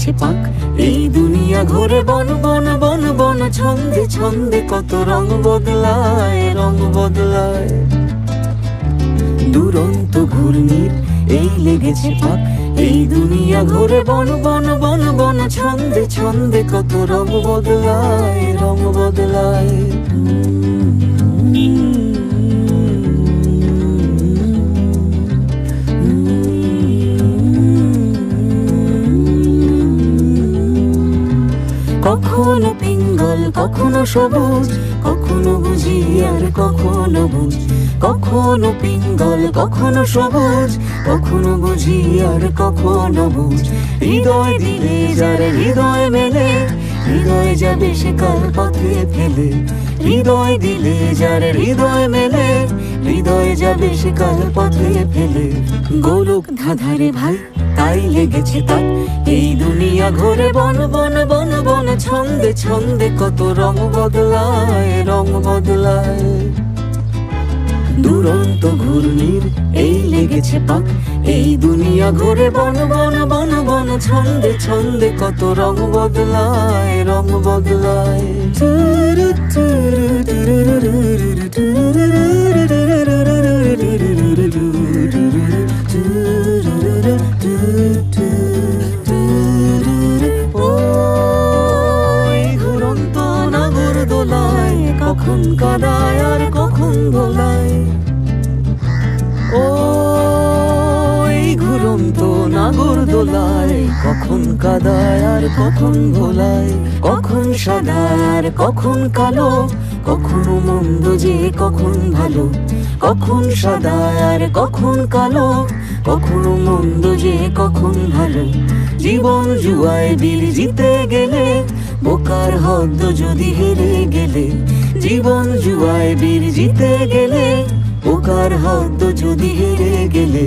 লেগেছে পাক। এই দুনিয়া ঘোরে বন বন বন বন, ছন্দে ছন্দে কত রং বদলায়, রং বদলায়। দুরন্ত ঘূর্ণির এই লেগেছে পাক। এই দুনিয়া ঘোরে বন বন বন বন, ছন্দে ছন্দে কত রং বদলায়, রং বদলায়। কখনো পিঙ্গল কখনো সবুজ, কখনো বুঝি আর কখনো বুঝ। কখনো পিঙ্গল কখনো সবুজ, কখনো বুঝি আর কখনো বুঝ। হৃদয় দিলে যার হৃদয় মেলে, হৃদয় যাবে সে কাল পথে ফেলে। হৃদয় দিলে যার হৃদয় মেলে, হৃদয় যাবে সে কাল পথে ফেলে। গোলক ধাঁধারে ভাই তাই লেগেছে তাক। এই দুনিয়া ঘোরে বন বন বন বন, ছন্দে ছন্দে কত রং বদলায়, রং বদলায়। দুরন্ত ঘূর্ণির এই লেগেছে পাক। এই দুনিয়া ঘোরে বন বন বন বন, ছন্দে ছন্দে কত রং বদলায়, রং বদলায়। ঘুরন্ত নাগর দোলায়, কখন কাদায় আর কখন দোলায়। ঘুরন্ত নাগর দোলায়, কখন কাদায় আর কখন ভোলায়। কখন সাদা আর কখন কালো, কখনো মন্দ যে কখন ভালো। কখন সাদা আর কখন কালো, কখনো মন্দ যে কখন ভালো। জীবন জুয়ায় বীর জিতে গেলে, বোকার হদ্দ যদি হেরে গেলে। জীবন জুয়ায় বীর জিতে গেলে, বোকার হদ্দ যদি হেরে গেলে।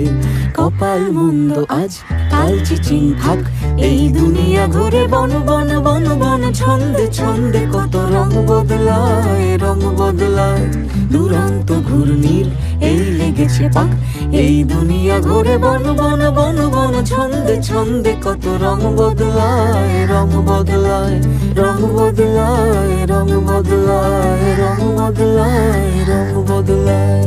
কপাল মন্দ আজ কাল চিচিং থাক। এই দুনিয়া ঘুরে বন বন বন বন, ছন্দে ছন্দে কত রং বদলায়, রং বদলায়। দুরন্ত ঘূর্ণির এই লেগেছে পাক। এই দুনিয়া ঘুরে বন বন বন বন, ছন্দে ছন্দে কত রং বদলায়, রং বদলায়। রং বদলায়, রং বদলায়, রং বদলায়, রং বদলায়।